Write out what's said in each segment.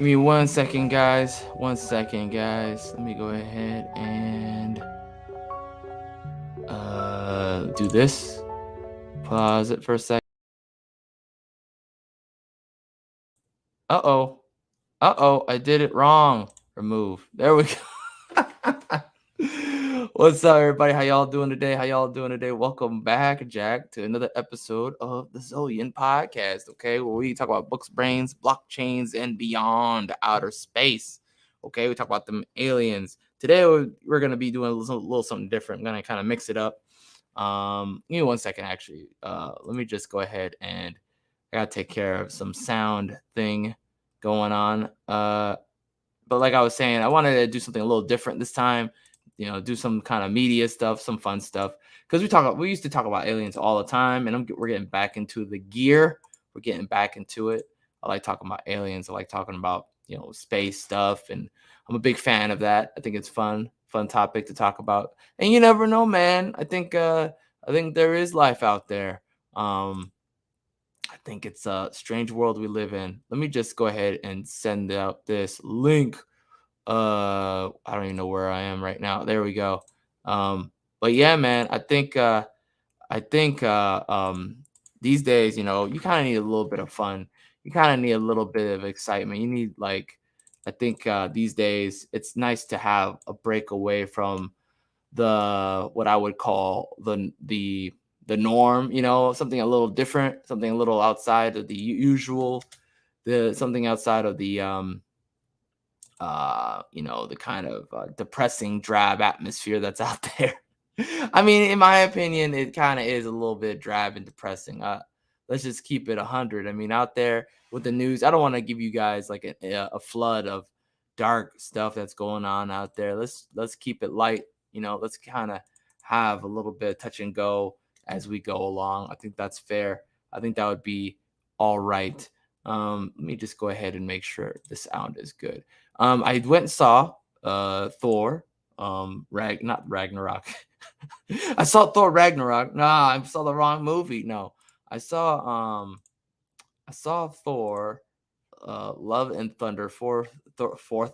Give me 1 second, guys. 1 second, guys. Let me go ahead and do this. Pause it for a second. Uh-oh. Uh-oh, I did it wrong. Remove. There we go. What's up, everybody? How y'all doing today? Welcome back, Jack, to another episode of the ZolYin Podcast, okay? Where we talk about books, brains, blockchains, and beyond outer space. Okay, we talk about them aliens. Today, we're going to be doing a little something different. I'm going to kind of mix it up. Give me 1 second, actually. Let me just go ahead and I got to take care of some sound thing going on. But like I was saying, I wanted to do something a little different this time. Do some kind of media stuff, some fun stuff. Because we used to talk about aliens all the time, and we're getting back into the gear. We're getting back into it. I like talking about aliens. I like talking about space stuff, and I'm a big fan of that. I think it's fun topic to talk about. And you never know, man. I think there is life out there. I think it's a strange world we live in. Let me just go ahead and send out this link. I don't even know where I am right now. There we go. But yeah, man, I think these days, you kind of need a little bit of fun. You kind of need a little bit of excitement. You need I think these days it's nice to have a break away from the what I would call the norm, something a little different, something a little outside of the usual, the something outside of the kind of depressing, drab atmosphere that's out there. I mean, in my opinion, it kind of is a little bit drab and depressing. Let's just keep it 100. I mean, out there with the news, I don't want to give you guys like a flood of dark stuff that's going on out there. Let's keep it light. Let's kind of have a little bit of touch and go as we go along. I think that's fair. I think that would be all right. Let me just go ahead and make sure the sound is good. I went and saw Thor, not Ragnarok. I saw Thor Ragnarok. Nah, I saw the wrong movie. No, I saw Thor, Love and Thunder for Thor, Thor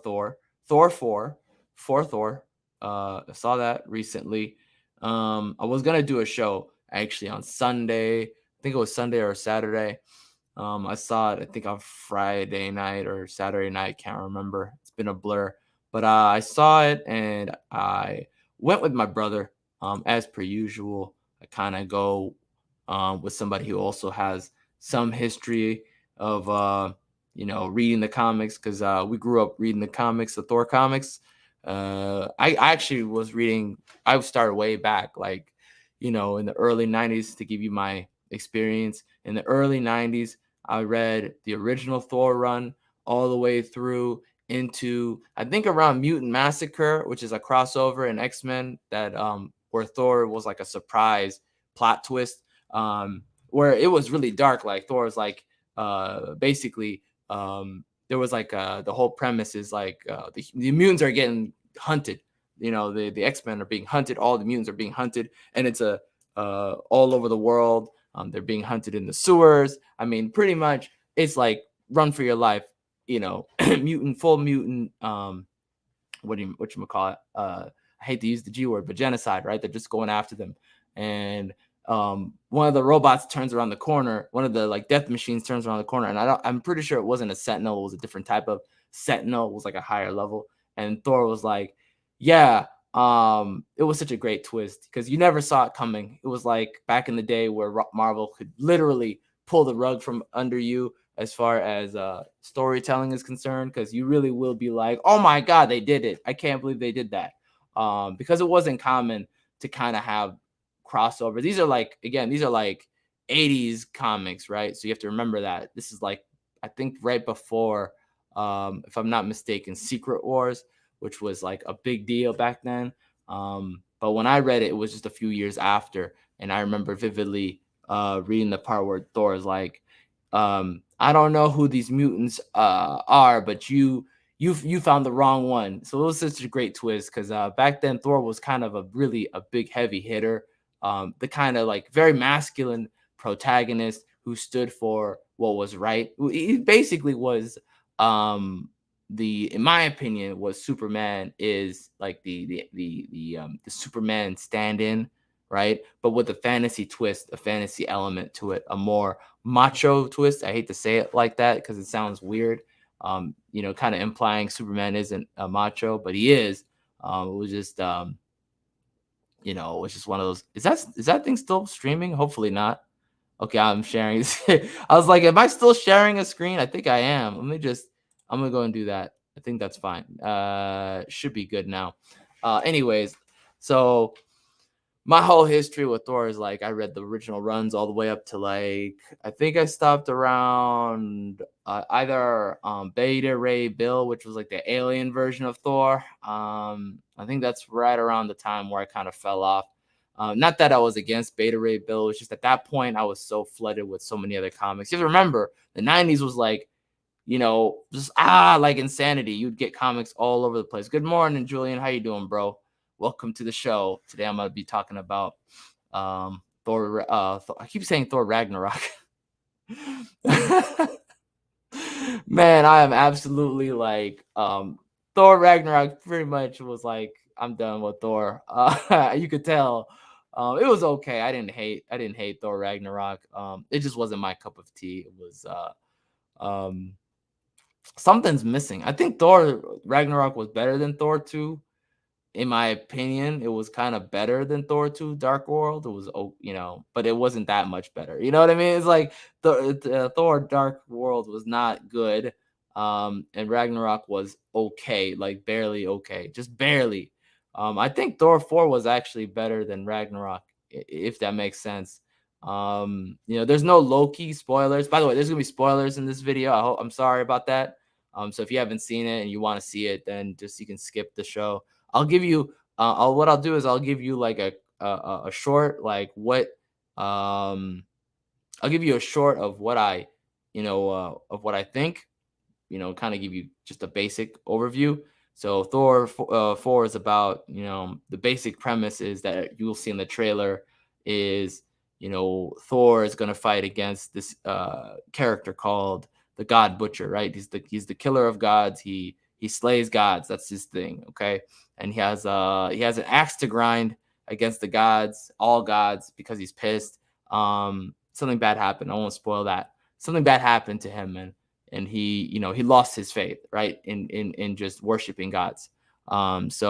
4, for Thor. I saw that recently. I was gonna do a show actually on Sunday. I think it was Sunday or Saturday. I saw it, I think on Friday night or Saturday night. Can't remember. It's been a blur. But I saw it and I went with my brother. As per usual, I kind of go with somebody who also has some history of reading the comics, because we grew up reading the comics, the Thor comics. I actually was reading. I started way back, in the early '90s. To give you my experience, in the early '90s, I read the original Thor run all the way through into, I think, around Mutant Massacre, which is a crossover in X-Men that where Thor was like a surprise plot twist, where it was really dark. Like Thor was like basically there was like the whole premise is like the mutants are getting hunted. The X-Men are being hunted. All the mutants are being hunted, and it's a all over the world. They're being hunted in the sewers. I mean, pretty much it's like run for your life. Full mutant. What you call it? I hate to use the G word, but genocide, right? They're just going after them, and one of the robots turns around the corner. One of the death machines turns around the corner, and I'm pretty sure it wasn't a Sentinel. It was a different type of Sentinel. It was like a higher level, and Thor was like, "Yeah." It was such a great twist because you never saw it coming. It was like back in the day where Marvel could literally pull the rug from under you as far as storytelling is concerned, because you really will be like, "Oh my God, they did it! I can't believe they did that," because it wasn't common to kind of have crossovers. These are like 80s comics, right? So you have to remember that this is like, I think, right before, if I'm not mistaken, Secret Wars, which was like a big deal back then. But when I read it, it was just a few years after, and I remember vividly reading the part where Thor is like, I don't know who these mutants are, but you found the wrong one. So it was such a great twist, because back then Thor was kind of a big heavy hitter, the kind of like very masculine protagonist who stood for what was right. He basically was in my opinion, what Superman is like the Superman stand-in, right? But with a fantasy twist, a fantasy element to it, a more macho twist. I hate to say it like that because it sounds weird. Kind of implying Superman isn't a macho, but he is. It was just it's just one of those. Is that thing still streaming? Hopefully not. Okay, I'm sharing. I was like, am I still sharing a screen? I think I am. I'm gonna go and do that. I think that's fine. Should be good now. Anyways, so my whole history with Thor is like I read the original runs all the way up to like I think I stopped around either Beta Ray Bill, which was like the alien version of Thor. I think that's right around the time where I kind of fell off. Not that I was against Beta Ray Bill, it's just at that point I was so flooded with so many other comics. You have to remember the '90s was like just like insanity. You'd get comics all over the place. Good morning, Julian. How you doing, bro? Welcome to the show. Today I'm gonna be talking about Thor. I keep saying Thor Ragnarok. Man, I am absolutely like Thor Ragnarok. Pretty much was like I'm done with Thor. You could tell. It was okay. I didn't hate Thor Ragnarok. It just wasn't my cup of tea. It was something's missing. I think Thor Ragnarok was better than Thor 2. In my opinion, it was kind of better than Thor 2 Dark World. It was, but it wasn't that much better. You know what I mean? It's like the Thor Dark World was not good. And Ragnarok was okay, like barely okay, just barely. I think Thor 4 was actually better than Ragnarok, if that makes sense. There's no Loki spoilers. By the way, there's gonna be spoilers in this video. I'm sorry about that. So if you haven't seen it and you want to see it, then just you can skip the show. I'll give you. What I'll do is I'll give you like a short I'll give you a short of what of what I think. Kind of give you just a basic overview. So Thor 4 is about the basic premise is that you'll see in the trailer is Thor is going to fight against this character called the God Butcher, right? He's the killer of gods. He slays gods. That's his thing. Okay, and he has an axe to grind against the gods, all gods, because he's pissed. Something bad happened. I won't spoil that. Something bad happened to him, and he he lost his faith, right, in just worshiping gods. That's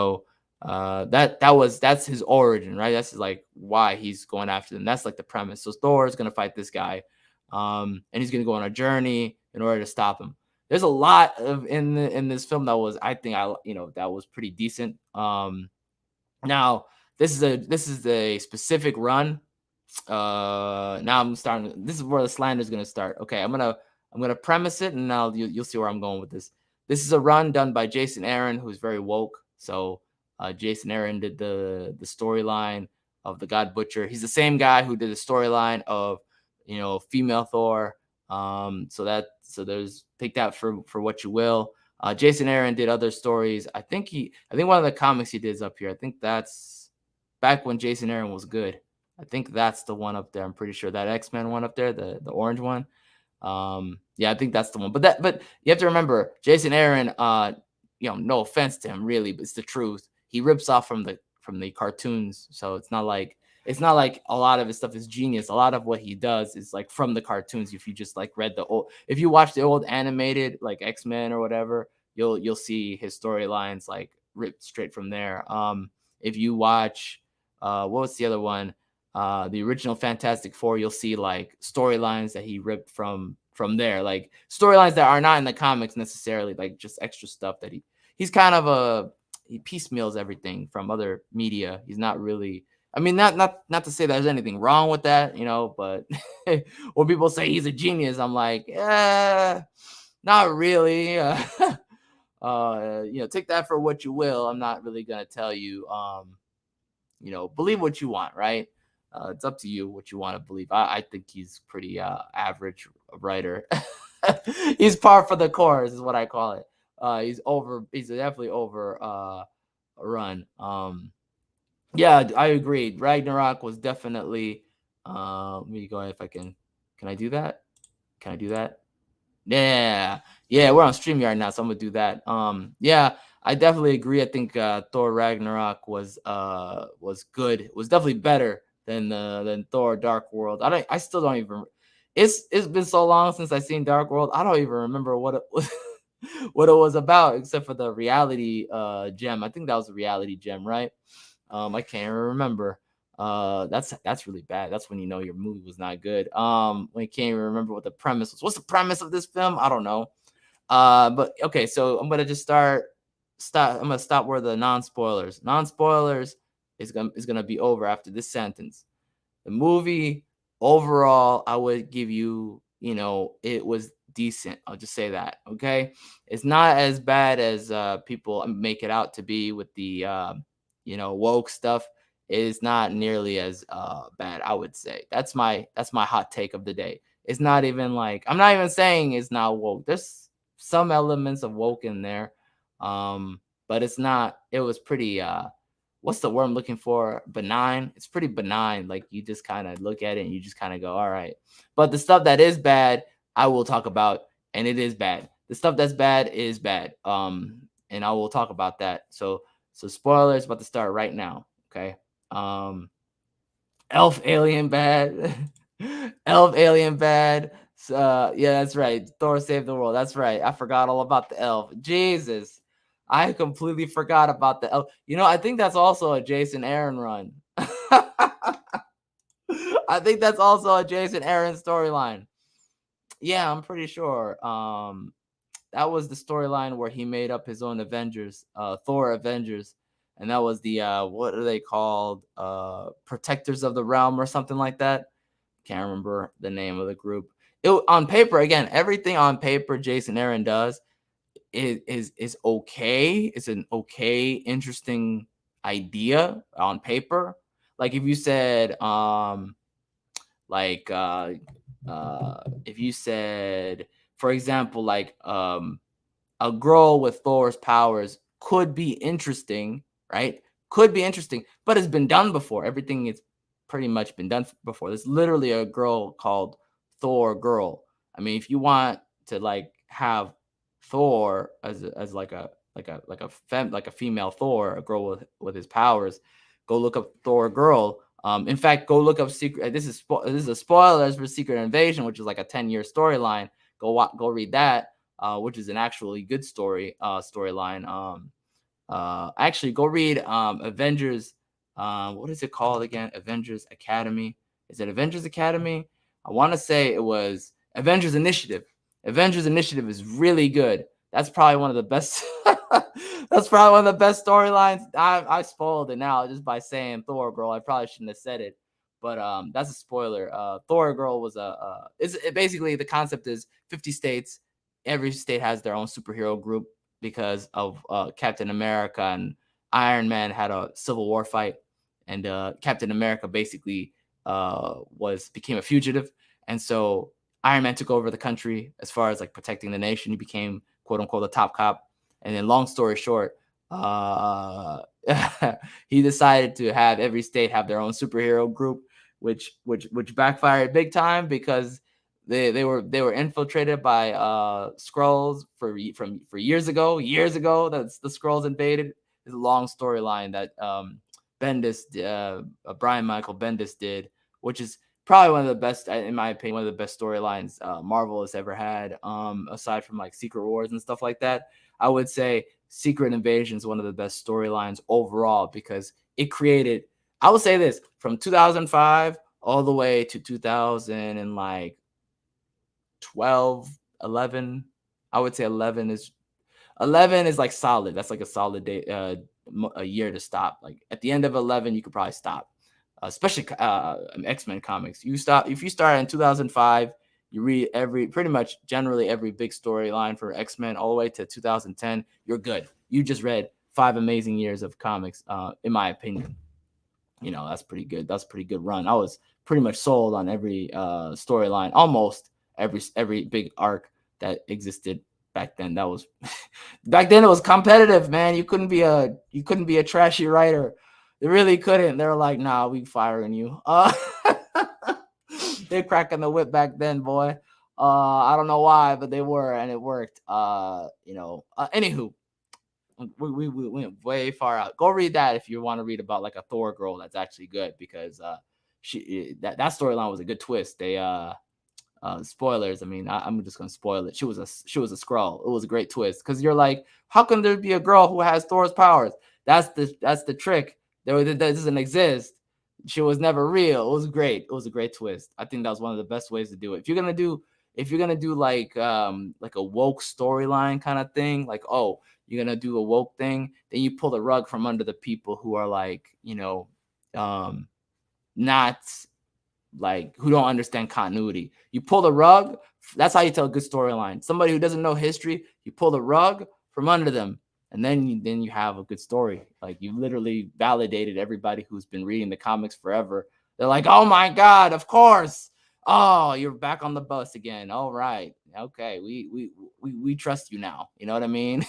his origin, right? That's like why he's going after them. That's like the premise. So Thor is going to fight this guy, and he's going to go on a journey in order to stop him. There's a lot of in this film that was, I think, that was pretty decent. Now this is a specific run. Now I'm starting. This is where the slander is going to start. Okay, I'm gonna premise it, and now you'll see where I'm going with this. This is a run done by Jason Aaron, who's very woke. So Jason Aaron did the storyline of the God Butcher. He's the same guy who did the storyline of female Thor. So there's take that for what you will. Jason Aaron did other stories. I think one of the comics he did is up here. I think that's back when Jason Aaron was good. I think that's the one up there. I'm pretty sure that X-Men one up there, the orange one. Yeah, I think that's the one. But you have to remember, Jason Aaron, no offense to him really, but it's the truth. He rips off from the cartoons. So it's not like a lot of his stuff is genius. A lot of what he does is like from the cartoons. If you just like if you watch the old animated like X-Men or whatever, you'll see his storylines like ripped straight from there. If you watch what was the other one? The original Fantastic Four, you'll see like storylines that he ripped from there, like storylines that are not in the comics necessarily, like just extra stuff that he's kind of he piecemeals everything from other media. He's not really, I mean, not to say there's anything wrong with that, but when people say he's a genius, I'm like, yeah, not really. Take that for what you will. I'm not really gonna tell you, believe what you want, right? It's up to you what you want to believe. I think he's pretty average writer. He's par for the course is what I call it. He's definitely over run. Yeah, I agree. Ragnarok was definitely let me go if I can I do that? Can I do that? Yeah, we're on StreamYard now, so I'm gonna do that. Yeah, I definitely agree. I think Thor Ragnarok was good. It was definitely better than Thor Dark World. I still don't even. It's been so long since I seen Dark World. I don't even remember what it was, what it was about, except for the reality gem. I think that was a reality gem, right? I can't even remember. That's really bad. That's when you know your movie was not good. When you can't even remember what the premise was. What's the premise of this film? I don't know. But okay, so I'm gonna just I'm gonna stop where the non-spoilers. Non-spoilers is gonna be over after this sentence. The movie overall, I would give you, it was decent. I'll just say that. Okay, it's not as bad as people make it out to be with the woke stuff. It is not nearly as bad. I would say that's my hot take of the day. It's not even like, I'm not even saying it's not woke. There's some elements of woke in there, but it's not. It was pretty what's the word I'm looking for? Benign. It's pretty benign. Like, you just kind of look at it and you just kind of go, all right. But the stuff that is bad, I will talk about, and it is bad. The stuff that's bad is bad. And I will talk about that. So spoilers about to start right now. Okay. Um, Elf alien bad. Elf alien bad. Yeah, that's right. Thor saved the world. That's right. I forgot all about the elf. Jesus. I completely forgot about the elf. I think that's also a Jason Aaron run. I think that's also a Jason Aaron storyline. Yeah, I'm pretty sure. That was the storyline where he made up his own Avengers, Thor Avengers, and that was the what are they called? Protectors of the Realm or something like that. Can't remember the name of the group. On paper, again, everything on paper Jason Aaron does is okay. It's an okay, interesting idea on paper. Like, if you said like if you said, for example, like a girl with Thor's powers could be interesting, right? Could be interesting, but it's been done before. Everything is pretty much been done before. There's literally a girl called Thor Girl. I mean, if you want to like have Thor as like a female Thor, a girl with his powers, go look up Thor Girl. In fact, go look up Secret. This is a spoilers for Secret Invasion, which is like a 10-year storyline. Go read that, which is an actually good storyline. Actually, go read Avengers. What is it called again? Avengers Academy. Is it Avengers Academy? I want to say it was Avengers Initiative. Avengers Initiative is really good. That's probably one of the best. That's probably one of the best storylines. I spoiled it now just by saying Thor Girl. I probably shouldn't have said it, but that's a spoiler. Thor Girl was basically the concept is 50 states. Every state has their own superhero group because of Captain America and Iron Man had a Civil War fight, and Captain America basically became a fugitive, and so Iron Man took over the country as far as like protecting the nation. He became quote unquote the top cop, and then long story short, he decided to have every state have their own superhero group, which backfired big time because they were infiltrated by Skrulls for years ago. That's the Skrulls invaded. It's a long storyline that Bendis, Brian Michael Bendis did, which is probably one of the best, in my opinion, one of the best storylines Marvel has ever had. Aside from like Secret Wars and stuff like that, I would say Secret Invasion is one of the best storylines overall because it created. I would say this from 2005 all the way to 2000 and like 12, 11. I would say 11 is like solid. That's like a solid day, a year to stop. Like at the end of 11, you could probably stop. Especially X-Men comics. If you start in 2005, you read pretty much generally every big storyline for X-Men all the way to 2010. You're good. You just read 5 amazing years of comics. In my opinion, that's pretty good. That's a pretty good run. I was pretty much sold on every storyline, almost every big arc that existed back then. That was back then. It was competitive, man. You couldn't be a trashy writer. They really couldn't. They were like, nah, we firing you. They're cracking the whip back then, boy. I don't know why, but they were, and it worked. Anywho, we went way far out. Go read that if you want to read about like a Thor girl. That's actually good because that storyline was a good twist. They spoilers. I mean, I'm just gonna spoil it. She was a Skrull. It was a great twist because you're like, how can there be a girl who has Thor's powers? That's the trick. That doesn't exist. She was never real. It was great. It was a great twist. I think that was one of the best ways to do it. If you're gonna do like a woke storyline kind of thing, like, oh, you're gonna do a woke thing, then you pull the rug from under the people who are like, not like, who don't understand continuity. You pull the rug. That's how you tell a good storyline. Somebody who doesn't know history, you pull the rug from under them, and then you have a good story. Like, you literally validated everybody who's been reading the comics forever. They're like, oh my god, of course. Oh, you're back on the bus again. All right, okay, we trust you now. You know what I mean?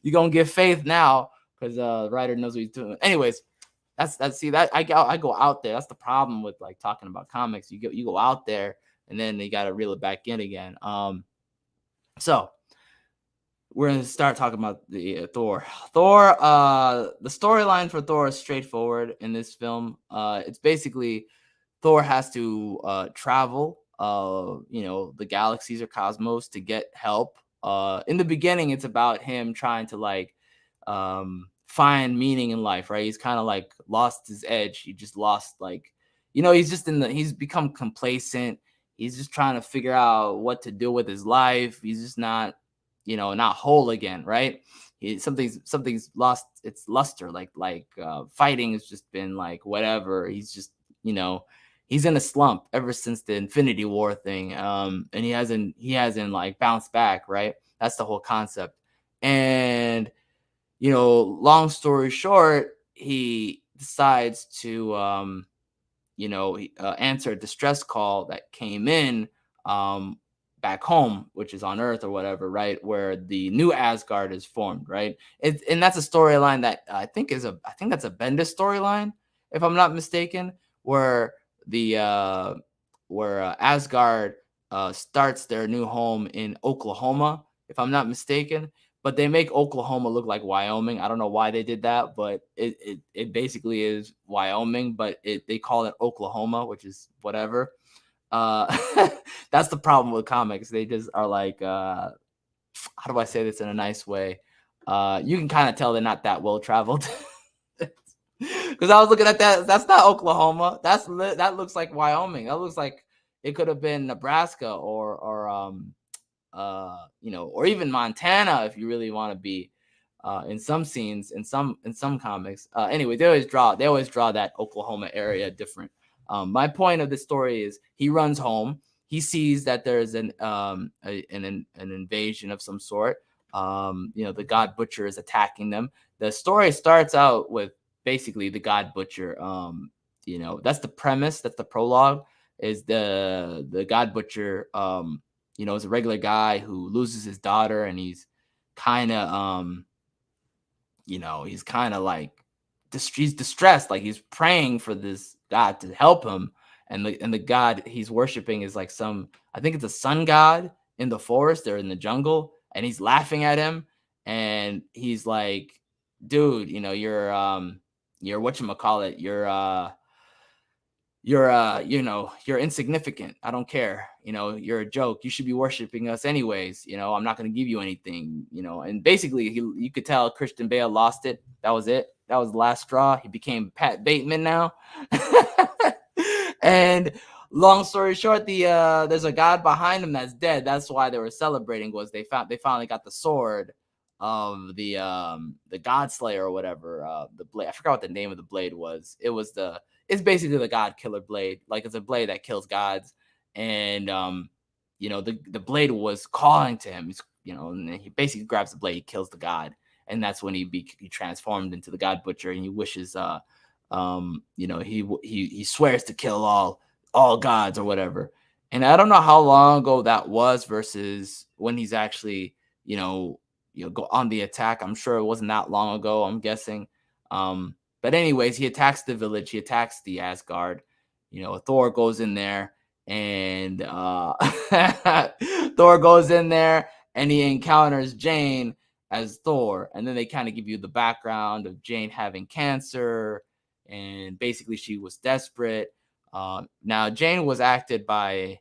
You're gonna give faith now because the writer knows what he's doing. Anyways, I go out there. That's the problem with like talking about comics. You go out there and then you got to reel it back in again. So we're gonna start talking about the Thor. The storyline for Thor is straightforward in this film. It's basically Thor has to travel, the galaxies or cosmos to get help. In the beginning, it's about him trying to like find meaning in life, right? He's kind of like lost his edge. He just lost he's become complacent. He's just trying to figure out what to do with his life. He's just not whole again, right? Something's lost its luster. Like fighting has just been like whatever. He's just he's in a slump ever since the Infinity War thing. And he hasn't like bounced back, right? That's the whole concept. And long story short, he decides to answer a distress call that came in back home, which is on Earth or whatever, right? Where the new Asgard is formed, right? And that's a storyline that I think that's a Bendis storyline, if I'm not mistaken, where Asgard starts their new home in Oklahoma, if I'm not mistaken. But they make Oklahoma look like Wyoming. I don't know why they did that, but it basically is Wyoming, but they call it Oklahoma, which is whatever. That's the problem with comics. They just are like, how do I say this in a nice way? You can kind of tell they're not that well traveled. Because I was looking at that. That's not Oklahoma. That looks like Wyoming. That looks like it could have been Nebraska or or even Montana if you really want to be in some scenes, in some comics. Anyway, they always draw that Oklahoma area different. My point of the story is he runs home. He sees that there's an invasion of some sort. The God Butcher is attacking them. The story starts out with basically the God Butcher. That's the premise. That's the prologue. Is the God Butcher. Is a regular guy who loses his daughter, and he's kind of like he's distressed, like he's praying for this God to help him, and the God he's worshiping is like I think it's a sun god in the forest or in the jungle, and he's laughing at him, and he's like, dude, you're whatchamacallit, you're insignificant. I don't care. You're a joke. You should be worshiping us anyways. I'm not going to give you anything, and basically you could tell Christian Bale lost it. That was it. That was the last straw. He became Pat Bateman now. And long story short, there's a god behind him that's dead. That's why they were celebrating, was they finally got the sword of the God Slayer or whatever, the blade. I forgot what the name of the blade was. It's basically the God Killer blade. Like, it's a blade that kills gods. And, the blade was calling to him. And he basically grabs the blade, he kills the god. And that's when he transformed into the God Butcher. And he wishes, he swears to kill all gods or whatever. And I don't know how long ago that was versus when he's actually, go on the attack. I'm sure it wasn't that long ago, I'm guessing. But anyways, he attacks the village. He attacks the Asgard. Thor goes in there, and Thor goes in there and he encounters Jane as Thor, and then they kind of give you the background of Jane having cancer, and basically she was desperate. Now Jane was acted by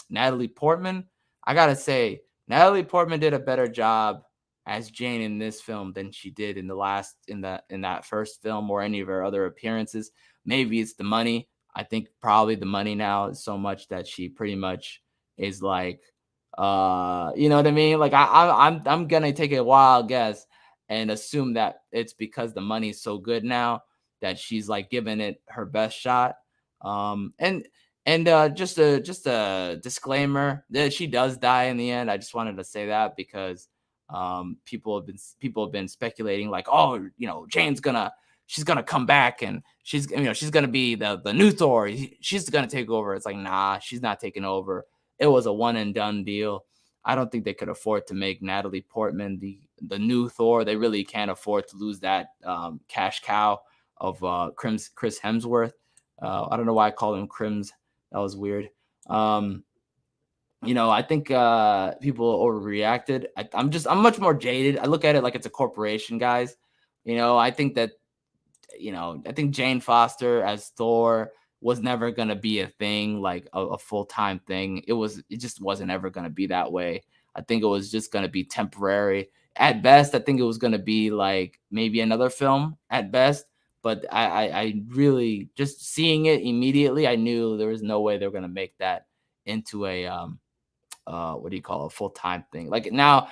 Natalie Portman. I gotta say, Natalie Portman did a better job as Jane in this film than she did in that first film or any of her other appearances. Maybe it's the money. I think probably the money now is so much that she pretty much is like, you know what I mean? Like I'm gonna take a wild guess and assume that it's because the money's so good now that she's like giving it her best shot. And just a disclaimer that she does die in the end. I just wanted to say that because people have been speculating like, oh, Jane's she's gonna come back and she's gonna be the new Thor. She's gonna take over. It's like, nah, she's not taking over. It was a one and done deal. I don't think they could afford to make Natalie Portman the new Thor. They really can't afford to lose that cash cow of Chris Hemsworth. I don't know why I called him Crims. That was weird. I think people overreacted. I'm much more jaded. I look at it like it's a corporation, guys. I think Jane Foster as Thor was never gonna be a thing, like a full-time thing. It just wasn't ever gonna be that way. I think it was just gonna be temporary. At best, I think it was gonna be like maybe another film at best. But I really, just seeing it immediately, I knew there was no way they were gonna make that into a what do you call it, a full-time thing. Like now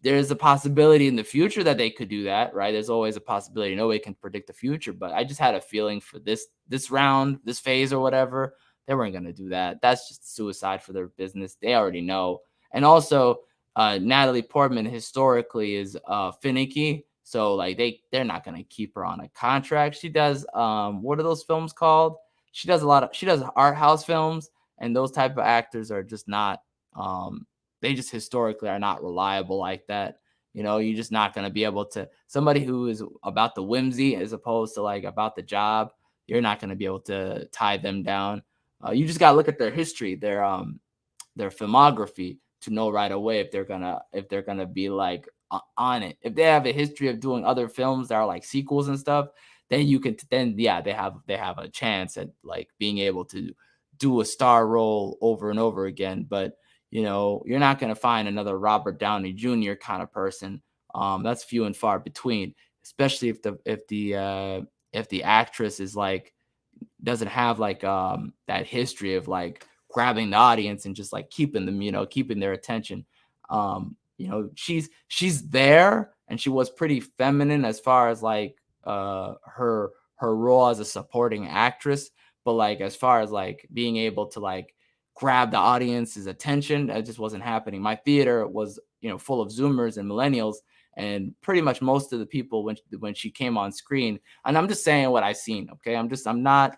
there's a possibility in the future that they could do that, right? There's always a possibility. Nobody can predict the future, but I just had a feeling for this round, this phase or whatever, they weren't going to do that. That's just suicide for their business. They already know. And also, Natalie Portman historically is finicky, so like they're not going to keep her on a contract. She does what are those films called? She does art house films, and those type of actors are just not they just historically are not reliable like that. You're just not going to be able to, somebody who is about the whimsy as opposed to like about the job, you're not going to be able to tie them down. You just got to look at their history, their filmography, to know right away if they're gonna be like on it. If they have a history of doing other films that are like sequels and stuff, then yeah, they have a chance at like being able to do a star role over and over again. But you're not going to find another Robert Downey Jr. kind of person. That's few and far between, especially if the actress is like doesn't have like that history of like grabbing the audience and just like keeping them, keeping their attention. She's there, and she was pretty feminine as far as like her role as a supporting actress, but like as far as like being able to like grab the audience's attention, it just wasn't happening. My theater was full of Zoomers and millennials, and pretty much most of the people when she came on screen, and I'm just saying what I've seen, okay? I'm not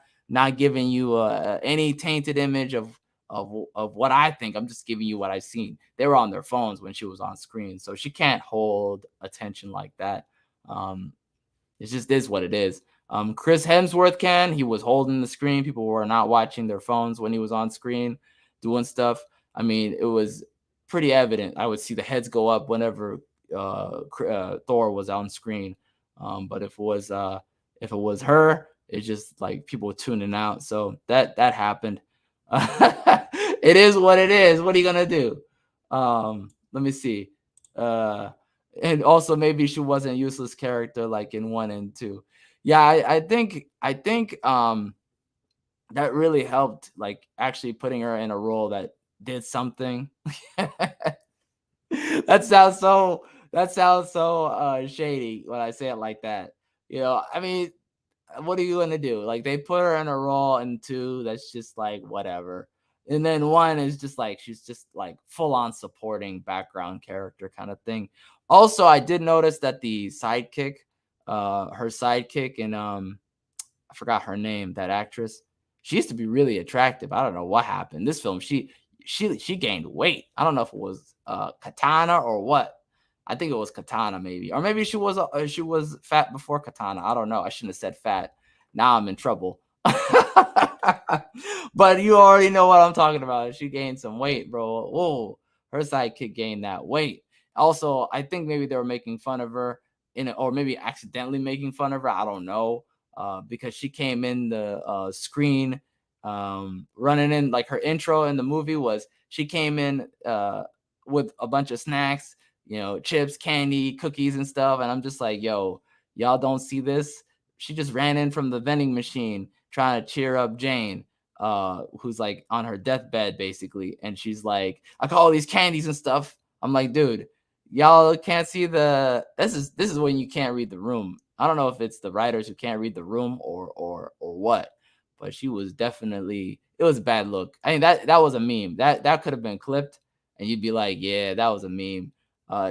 giving you any tainted image of what I think. I'm just giving you what I've seen. They were on their phones when she was on screen, so she can't hold attention like that. It just is what it is. Chris Hemsworth can. He was holding the screen. People were not watching their phones when he was on screen doing stuff. I mean, it was pretty evident. I would see the heads go up whenever Thor was on screen. But if it was her, it's just like people were tuning out. So that happened. It is what it is. What are you gonna do? Let me see. And also maybe she wasn't a useless character like in 1 and 2. Yeah, I think that really helped, like actually putting her in a role that did something. That sounds so shady when I say it like that. I mean, what are you gonna do? Like they put her in a role in 2 that's just like whatever. And then 1 is just like she's just like full on supporting background character kind of thing. Also, I did notice that the sidekick, her sidekick, and I forgot her name, that actress. She used to be really attractive. I don't know what happened. This film, she gained weight. I don't know if it was Katana or what. I think it was Katana maybe, or maybe she was fat before Katana. I don't know. I shouldn't have said fat. Now I'm in trouble. But you already know what I'm talking about. She gained some weight, bro. Whoa, her sidekick gained that weight. Also, I think maybe they were making fun of her or maybe accidentally making fun of her. I don't know. Because she came in the screen running in, like her intro in the movie was she came in with a bunch of snacks, chips, candy, cookies, and stuff. And I'm just like, yo, y'all don't see this? She just ran in from the vending machine trying to cheer up Jane, who's like on her deathbed basically. And she's like, I got all these candies and stuff. I'm like, dude, y'all can't see this is when you can't read the room. I don't know if it's the writers who can't read the room or what, but she was definitely, it was a bad look. I mean, that was a meme. That could have been clipped and you'd be like, yeah, that was a meme.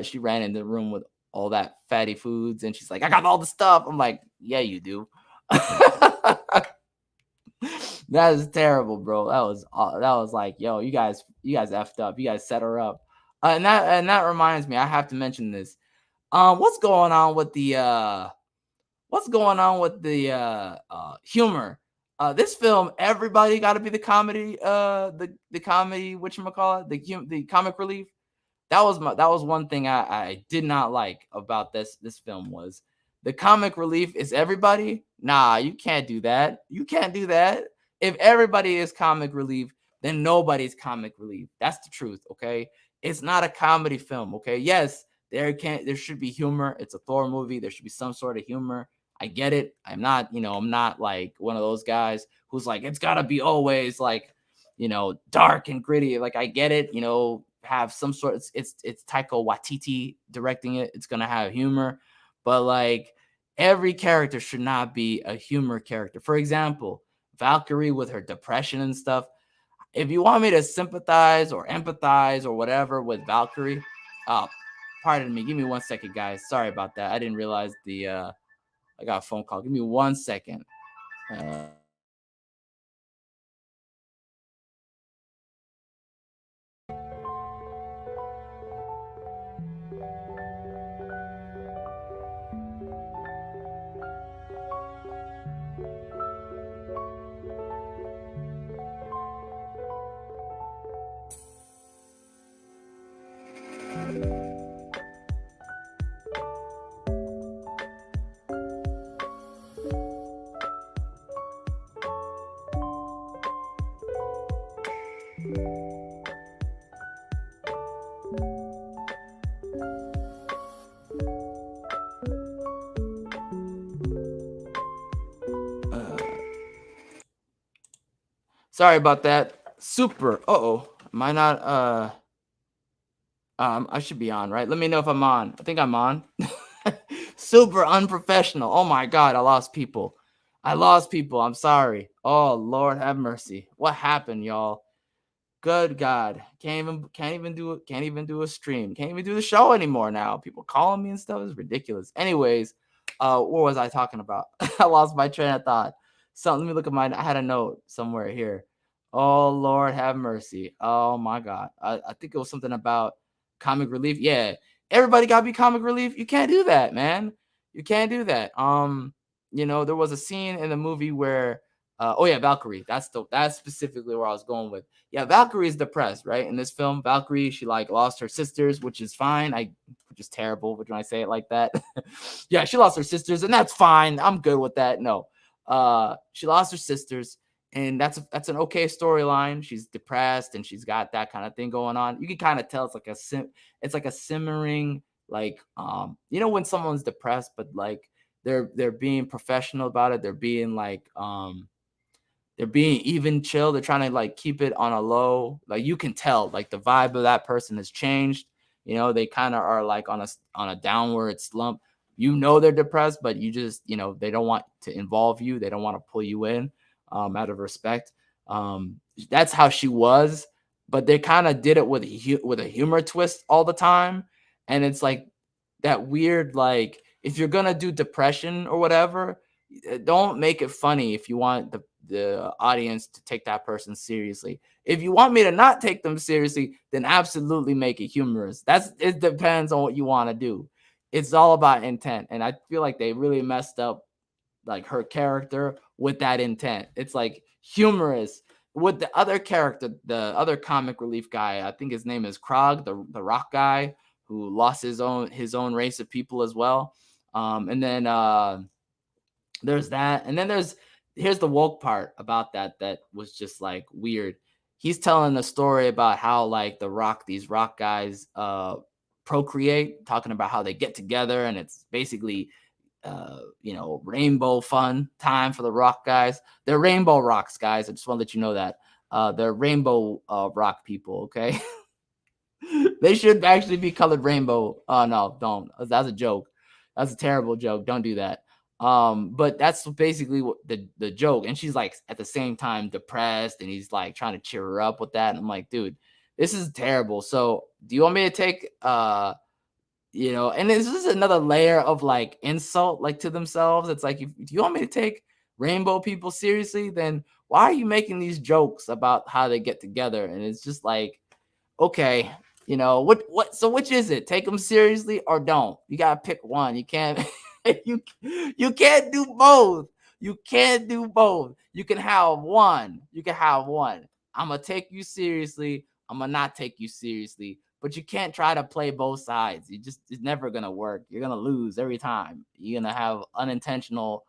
She ran in the room with all that fatty foods and she's like, I got all the stuff. I'm like, yeah, you do. That is terrible, bro. That was like, yo, you guys effed up. You guys set her up. And that reminds me, I have to mention this. What's going on with the humor? This film, everybody got to be the comedy, the comedy, whatchamacallit, the comic relief. That was one thing I did not like about this film was the comic relief is everybody. Nah, you can't do that. You can't do that. If everybody is comic relief, then nobody's comic relief. That's the truth, okay? It's not a comedy film, okay? Yes, there should be humor. It's a Thor movie. There should be some sort of humor. I get it. I'm not like one of those guys who's like, it's gotta be always like, dark and gritty. Like I get it, have some sort of, it's Taika Waititi directing it. It's gonna have humor, but like every character should not be a humor character. For example, Valkyrie with her depression and stuff. If you want me to sympathize or empathize or whatever with Valkyrie, oh, pardon me. Give me 1 second, guys. Sorry about that. I didn't realize I got a phone call. Give me 1 second. Sorry about that. Super. Am I not? I should be on, right? Let me know if I'm on. I think I'm on. Super unprofessional. Oh my God, I lost people. I'm sorry. Oh Lord, have mercy. What happened, y'all? Good God, can't even do a stream. Can't even do the show anymore now. People calling me and stuff is ridiculous. Anyways, what was I talking about? I lost my train of thought. So let me look at mine. I had a note somewhere here. Oh Lord, have mercy. Oh my God, I think it was something about comic relief. Yeah, everybody got to be comic relief. You can't do that, man. You can't do that. There was a scene in the movie where, Valkyrie. That's specifically where I was going with. Yeah, Valkyrie is depressed, right? In this film, Valkyrie, she like lost her sisters, which is fine. Which is terrible, when I say it like that. Yeah, she lost her sisters, and that's fine. I'm good with that. No, she lost her sisters, and that's an okay storyline. She's depressed, and she's got that kind of thing going on. You can kind of tell it's like a simmering, like when someone's depressed, but like they're being professional about it. They're being like they're being even chill. They're trying to like keep it on a low. Like you can tell like the vibe of that person has changed. They kind of are like on a downward slump. They're depressed, but you just, they don't want to involve you. They don't want to pull you in out of respect. That's how she was, but they kind of did it with a humor twist all the time. And it's like that weird, like if you're going to do depression or whatever, don't make it funny if you want the audience to take that person seriously. If you want me to not take them seriously, then absolutely make it humorous. It depends on what you want to do. It's all about intent. And I feel like they really messed up like her character with that intent. It's like humorous. With the other character, the other comic relief guy, I think his name is Krog, the rock guy who lost his own race of people as well. And then there's that, and then here's the woke part about that was just like weird. He's telling the story about how like these rock guys procreate, talking about how they get together, and it's basically rainbow fun time for the rock guys. They're rainbow rocks, guys. I just want to let you know that they're rainbow rock people. Okay. They should actually be colored rainbow. Oh no, don't. That's a joke. That's a terrible joke. Don't do that. But that's basically what the joke. And she's like at the same time depressed, and he's like trying to cheer her up with that. And I'm like, dude, this is terrible. So do you want me to take and this is another layer of like insult like to themselves. It's like, if you want me to take rainbow people seriously, then why are you making these jokes about how they get together? And it's just like, okay, so which is it? Take them seriously or don't. You gotta pick one. You can't you can't do both. You can't do both. You can have one. I'm gonna take you seriously, I'm gonna not take you seriously, but you can't try to play both sides. It's never gonna work. You're gonna lose every time. You're gonna have unintentional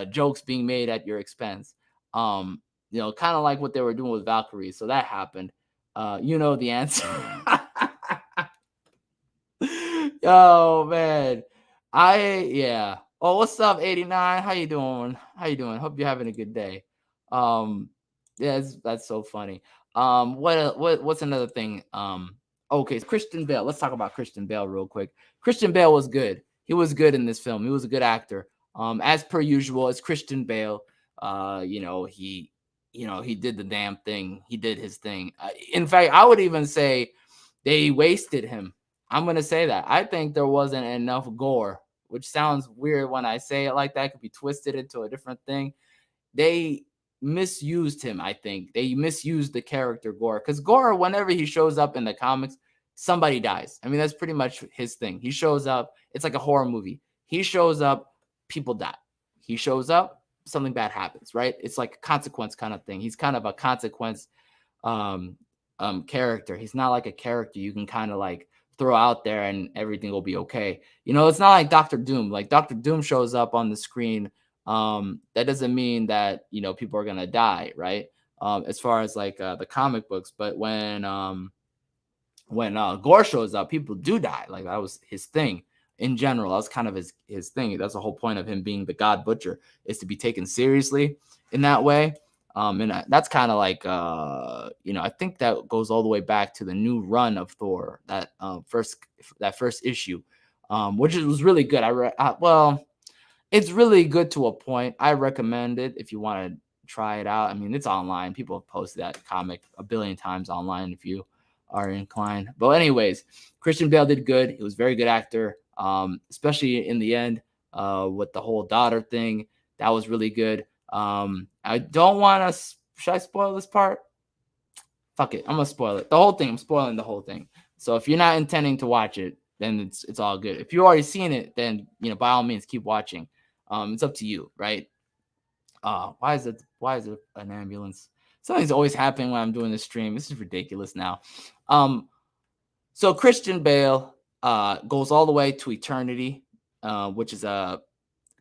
jokes being made at your expense. Kind of like what they were doing with Valkyrie. So that happened. You know the answer. Oh man. Oh, what's up, 89? How you doing? Hope you're having a good day. Yeah, that's so funny. What's another thing? Okay, Christian Bale. Let's talk about Christian Bale real quick. Christian Bale was good. He was good in this film. He was a good actor. As per usual, it's Christian Bale. He did the damn thing. He did his thing. In fact, I would even say they wasted him. I'm going to say that. I think there wasn't enough gore, which sounds weird when I say it like that. It could be twisted into a different thing. They misused him, I think. They misused the character Gore. Because Gore, whenever he shows up in the comics, somebody dies. I mean, that's pretty much his thing. He shows up. It's like a horror movie. He shows up, people die. He shows up, something bad happens, right? It's like a consequence kind of thing. He's kind of a consequence character. He's not like a character you can kind of like throw out there and everything will be okay. It's not like Dr. Doom. Like Dr. Doom shows up on the screen. That doesn't mean that people are gonna die, right? As far as like the comic books, but when Gore shows up, people do die. Like that was his thing in general. That was kind of his thing. That's the whole point of him being the God Butcher, is to be taken seriously in that way. And that's kind of like I think that goes all the way back to the new run of Thor, that first issue, which was really good. It's really good to a point. I recommend it if you want to try it out. I mean, it's online. People have posted that comic a billion times online if you are inclined. But anyways, Christian Bale did good. He was a very good actor, especially in the end with the whole daughter thing. That was really good. I don't want to. Should I spoil this part? Fuck it. I'm going to spoil it. The whole thing. I'm spoiling the whole thing. So if you're not intending to watch it, then it's all good. If you've already seen it, then by all means keep watching. It's up to you, right? Why is it an ambulance? Something's always happening when I'm doing this stream. This is ridiculous now. So Christian Bale goes all the way to eternity, which is a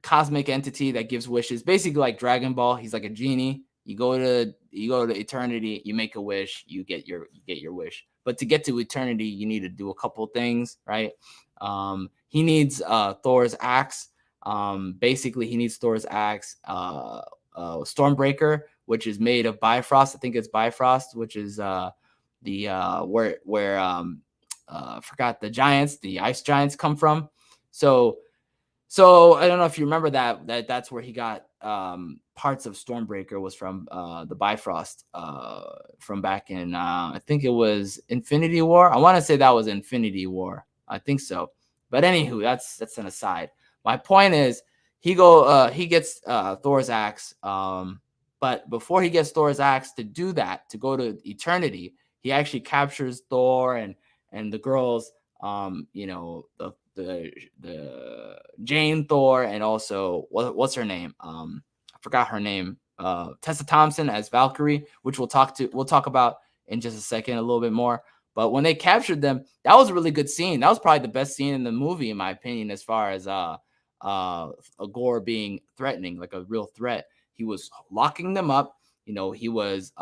cosmic entity that gives wishes, basically like Dragon Ball. He's like a genie. You go to eternity, you make a wish, you get your wish. But to get to eternity, you need to do a couple things, right? He needs Thor's axe. Basically, he needs Thor's axe, Stormbreaker, which is made of Bifrost. I think it's Bifrost, which is where I forgot the giants, the ice giants come from. So I don't know if you remember that's where he got parts of Stormbreaker was from the Bifrost from back in I think it was Infinity War. I want to say that was Infinity War. I think so. But anywho, that's an aside. My point is he gets Thor's axe. But before he gets Thor's axe to do that, to go to eternity, he actually captures Thor and the girls, the Jane Thor, and also what's her name? I forgot her name. Tessa Thompson as Valkyrie, which we'll talk about in just a second a little bit more. But when they captured them, that was a really good scene. That was probably the best scene in the movie, in my opinion, as far as a Gore being threatening, like a real threat. He was locking them up. He was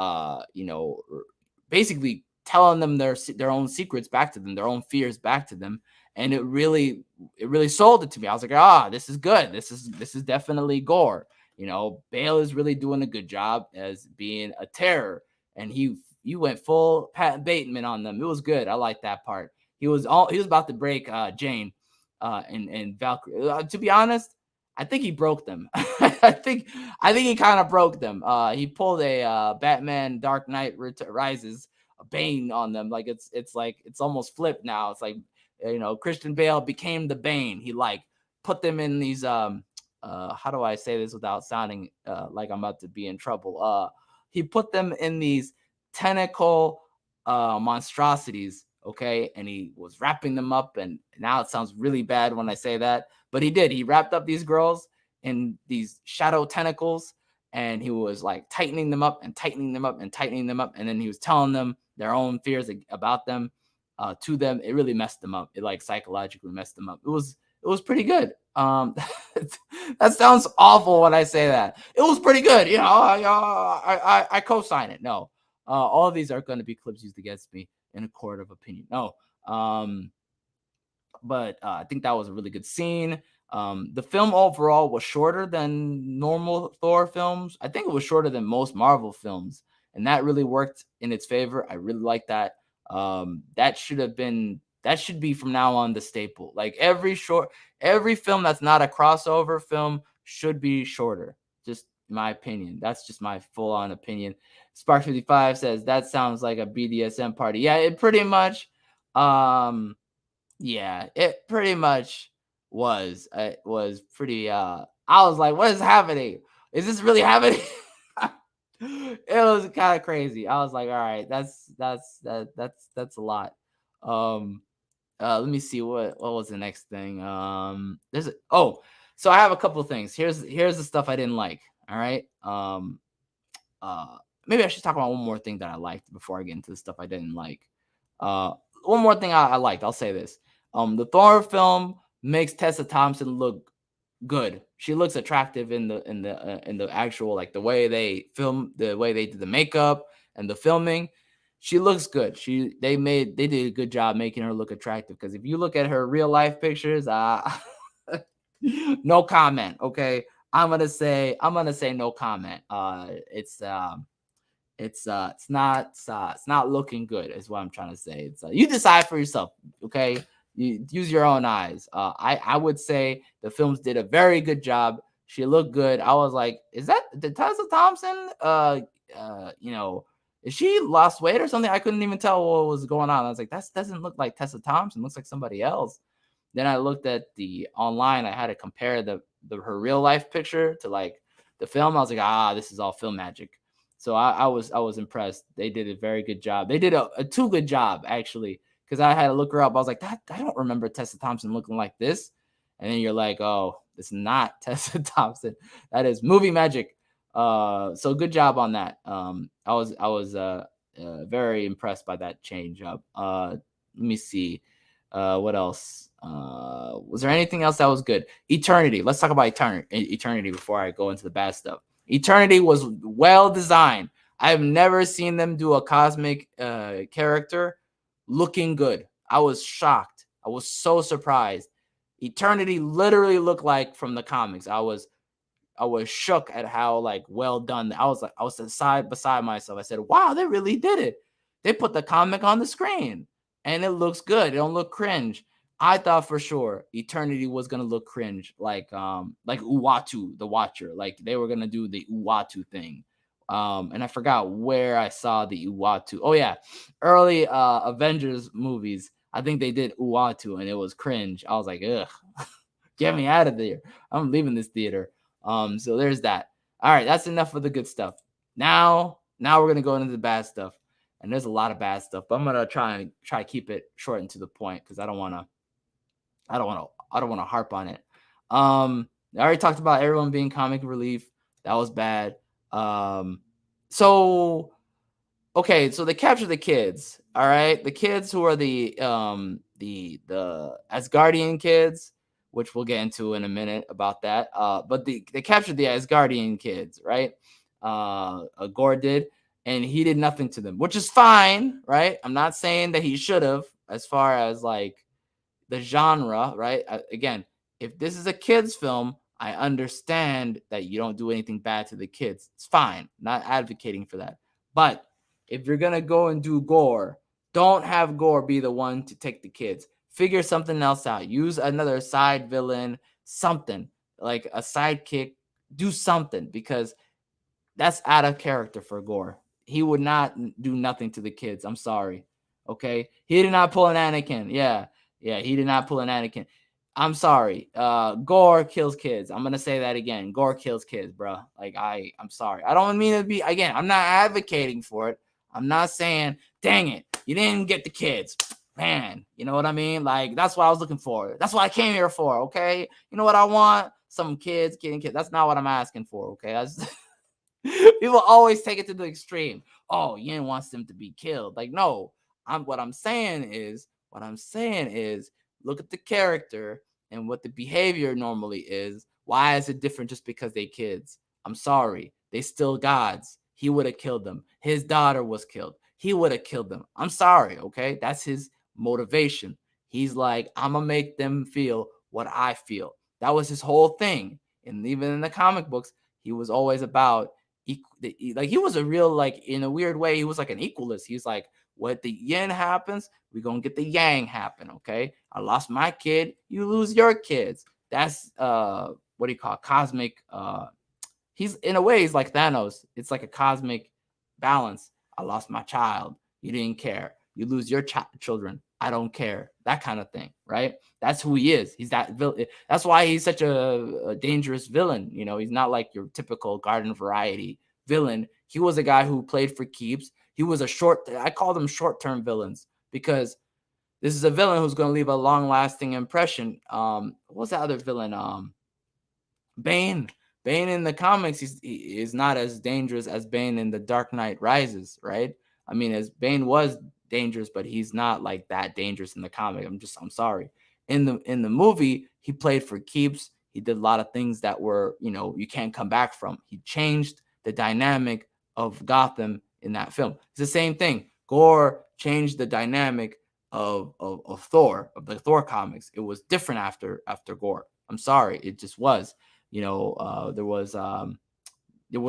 basically telling them their own secrets back to them, their own fears back to them. And it really sold it to me. I was like, this is good. This is definitely Gore. Bale is really doing a good job as being a terror, and you went full Pat Bateman on them. It was good. I like that part. He was about to break Jane and Valkyrie. To be honest, I think he broke them. I think he kind of broke them. He pulled a Batman Dark Knight Rises Bane on them. Like it's almost flipped now. It's like Christian Bale became the Bane. He like put them in these how do I say this without sounding like I'm about to be in trouble? He put them in these tentacle monstrosities, okay? And he was wrapping them up, and now it sounds really bad when I say that, but he did. He wrapped up these girls in these shadow tentacles, and he was like tightening them up and tightening them up and tightening them up, and then he was telling them their own fears about them to them. It really messed them up. It like psychologically messed them up. It was pretty good. That sounds awful when I say that. It was pretty good. I co-sign it. No, all of these are going to be clips used against me in a court of opinion. No, but I think that was a really good scene. The film overall was shorter than normal Thor films. I think it was shorter than most Marvel films, and that really worked in its favor. I really like that. That should be from now on the staple. Like every film that's not a crossover film should be shorter. Just my opinion. That's just my full-on opinion. Spark 55 says that sounds like a BDSM party. Yeah, it pretty much it pretty much was. It was pretty I was like, what is happening? Is this really happening? It was kind of crazy. I was like, all right, that's a lot. Let me see what was the next thing. So I have a couple of things. Here's the stuff I didn't like. All right. Maybe I should talk about one more thing that I liked before I get into the stuff I didn't like. One more thing I liked. I'll say this. The Thor film makes Tessa Thompson look good. She looks attractive in the actual, like the way they film, the way they did the makeup and the filming. She looks good. They did a good job making her look attractive. Because if you look at her real life pictures, no comment. Okay, I'm gonna say no comment. It's not looking good. Is what I'm trying to say. It's you decide for yourself. Okay, you use your own eyes. I would say the films did a very good job. She looked good. I was like, is that the Tessa Thompson? Is she lost weight or something? I couldn't even tell what was going on. I was like, that doesn't look like Tessa Thompson. It looks like somebody else. Then I looked at the online. I had to compare her real life picture to like the film. I was like, this is all film magic. So I was impressed. They did a very good job. They did a too good job actually, because I had to look her up. I was like, I don't remember Tessa Thompson looking like this. And then you're like, oh, it's not Tessa Thompson. That is movie magic. So good job on that. I was very impressed by that change up. Let me see. What else? Was there anything else that was good? Eternity. Let's talk about Eternity before I go into the bad stuff. Eternity was well designed. I've never seen them do a cosmic character looking good. I was shocked. I was so surprised. Eternity literally looked like from the comics. I was shook at how like well done. I was beside myself. I said, "Wow, they really did it. They put the comic on the screen, and it looks good. It don't look cringe." I thought for sure Eternity was gonna look cringe, like Uatu the Watcher, like they were gonna do the Uatu thing. And I forgot where I saw the Uatu. Oh yeah, early Avengers movies. I think they did Uatu, and it was cringe. I was like, ugh, get me out of there. I'm leaving this theater. So there's that. All right, that's enough of the good stuff. Now we're gonna go into the bad stuff, and there's a lot of bad stuff. But I'm gonna try to keep it short and to the point because I don't want to harp on it. I already talked about everyone being comic relief. That was bad. Um, so okay, so they capture the kids. All right, the kids who are the Asgardian kids, which we'll get into in a minute about that. But they captured the Asgardian kids, right? Gore did, and he did nothing to them, which is fine, right? I'm not saying that he should have, as far as like the genre, right? Again, if this is a kids film, I understand that you don't do anything bad to the kids. It's fine. Not advocating for that. But if you're gonna go and do gore, don't have Gore be the one to take the kids. Figure something else out. Use another side villain, something like a sidekick. Do something, because that's out of character for Gore. He would not do nothing to the kids. I'm sorry. Okay. He did not pull an Anakin. Yeah. Yeah. He did not pull an Anakin. I'm sorry. Gore kills kids. I'm gonna say that again. Gore kills kids, bro. Like I'm sorry. I don't mean to be, again, I'm not advocating for it. I'm not saying, dang it, you didn't get the kids. Man, you know what I mean? Like, that's what I was looking for. That's what I came here for. Okay. You know what I want? Some kids getting kids. That's not what I'm asking for. Okay. That's people always take it to the extreme. Oh, Yin wants them to be killed. Like, no, what I'm saying is look at the character and what the behavior normally is. Why is it different just because they kids? I'm sorry. They still gods. He would have killed them. His daughter was killed. He would have killed them. I'm sorry, okay? That's his motivation. He's like, I'm gonna make them feel what I feel. That was his whole thing. And even in the comic books, he was always about like, he was a real, like, in a weird way, he was like an equalist. He's like, what the yin happens, we're gonna get the yang happen. Okay, I lost my kid, you lose your kids. That's what do you call it? Cosmic. He's, in a way, he's like Thanos. It's like a cosmic balance. I lost my child, you didn't care. You lose your children, I don't care. That kind of thing, right? That's who he is. He's that villain. That's why he's such a dangerous villain. You know, he's not like your typical garden variety villain. He was a guy who played for keeps. He was I call them short-term villains, because this is a villain who's going to leave a long-lasting impression. What was that other villain? Bane. Bane in the comics he is not as dangerous as Bane in the Dark Knight Rises, right? I mean, as Bane was dangerous, but he's not like that dangerous in the comic. I'm sorry. In the movie, he played for keeps. He did a lot of things that were, you can't come back from. He changed the dynamic of Gotham in that film. It's the same thing. Gore changed the dynamic of Thor, of the Thor comics. It was different after Gore. I'm sorry, it just was. There was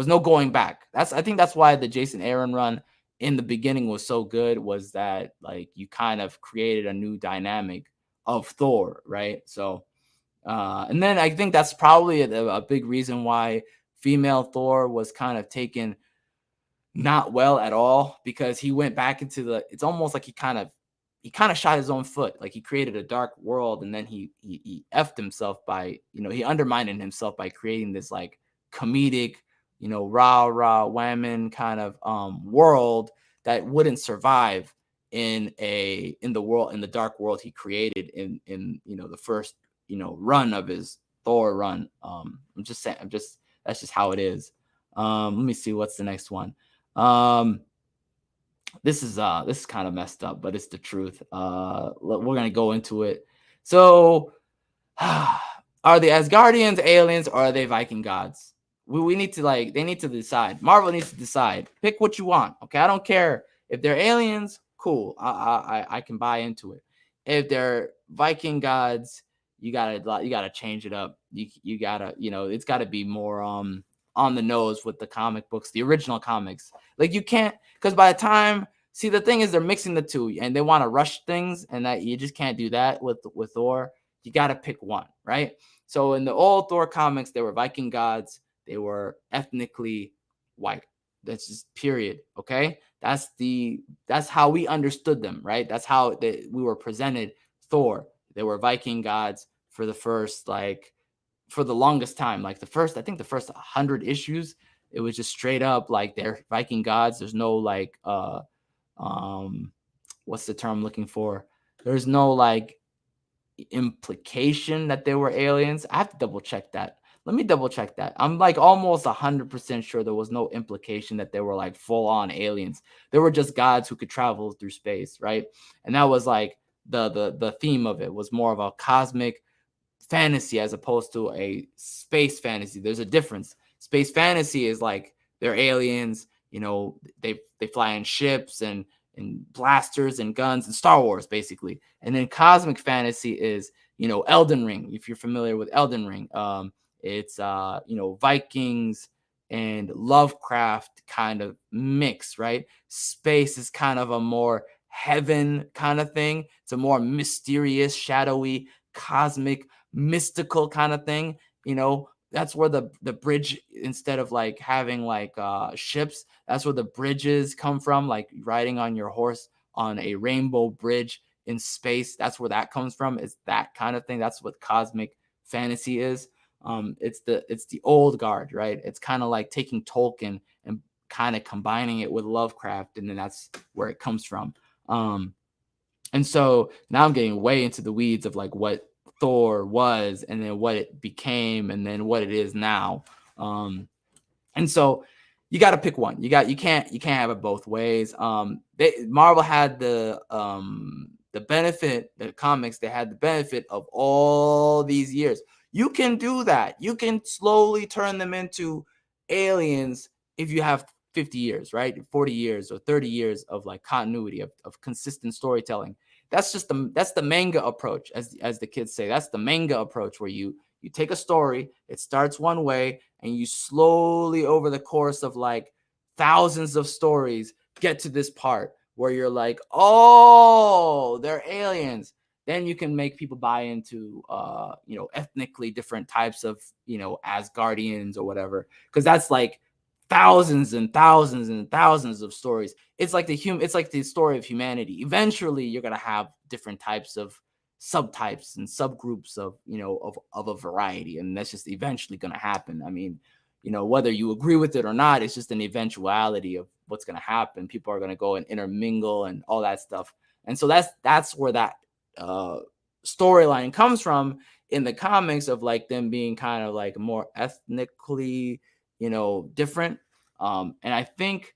no going back. I think that's why the Jason Aaron run in the beginning was so good, was that, like, you kind of created a new dynamic of Thor, right? So and then I think that's probably a big reason why female Thor was kind of taken not well at all, because he went back into it's almost like he kind of shot his own foot. Like, he created a dark world, and then he effed himself by, he undermined himself by creating this, like, comedic, rah rah whammon kind of world that wouldn't survive in the dark world he created in the first run of his Thor run. I'm just saying, that's just how it is. Let me see what's the next one. This is kind of messed up, but it's the truth. We're gonna go into it. So, are the Asgardians aliens, or are they Viking gods? We need to, like, they need to decide. Marvel needs to decide. Pick what you want. Okay, I don't care if they're aliens. Cool, I can buy into it. If they're Viking gods, you gotta change it up. You gotta, it's gotta be more on the nose with the comic books, the original comics. Like, you can't, because by the time, see, the thing is, they're mixing the two, and they want to rush things, and that you just can't do that with Thor. You got to pick one, right? So in the old Thor comics, they were Viking gods. They were ethnically white. That's just period. Okay, that's how we understood them, right? That's how we were presented Thor. They were Viking gods for the first, like, for the longest time. Like, I think the first 100 issues, it was just straight up like they're Viking gods. There's no, like, what's the term I'm looking for? There's no, like, implication that they were aliens. I have to double check that. Let me double check that. I'm like almost 100% sure there was no implication that they were like full on aliens. They were just gods who could travel through space, right? And that was like the theme of it was more of a cosmic fantasy as opposed to a space fantasy. There's a difference. Space fantasy is like they're aliens, they fly in ships and blasters and guns and Star Wars basically. And then cosmic fantasy is, Elden Ring. If you're familiar with Elden Ring, it's Vikings and Lovecraft kind of mix, right? Space is kind of a more heaven kind of thing. It's a more mysterious, shadowy, cosmic, mystical kind of thing. That's where the bridge, instead of like having like ships, that's where the bridges come from, like riding on your horse on a rainbow bridge in space. That's where that comes from. It's that kind of thing. That's what cosmic fantasy is. It's the old guard, right? It's kind of like taking Tolkien and kind of combining it with Lovecraft, and then that's where it comes from. And so now I'm getting way into the weeds of like what Thor was, and then what it became, and then what it is now. And so you got to pick one. You can't have it both ways. Marvel had the benefit, the comics, they had the benefit of all these years. You can do that. You can slowly turn them into aliens if you have 50 years, right? 40 years or 30 years of like continuity of consistent storytelling. That's the manga approach, as the kids say. That's the manga approach, where you take a story, it starts one way, and you slowly over the course of like thousands of stories get to this part where you're like, oh, they're aliens. Then you can make people buy into ethnically different types of Asgardians or whatever, because that's like thousands and thousands and thousands of stories. It's like the story of humanity. Eventually you're going to have different types of subtypes and subgroups of of a variety, and that's just eventually going to happen. I mean, whether you agree with it or not, it's just an eventuality of what's going to happen. People are going to go and intermingle and all that stuff. And so that's where that storyline comes from in the comics, of like them being kind of like more ethnically different. And I think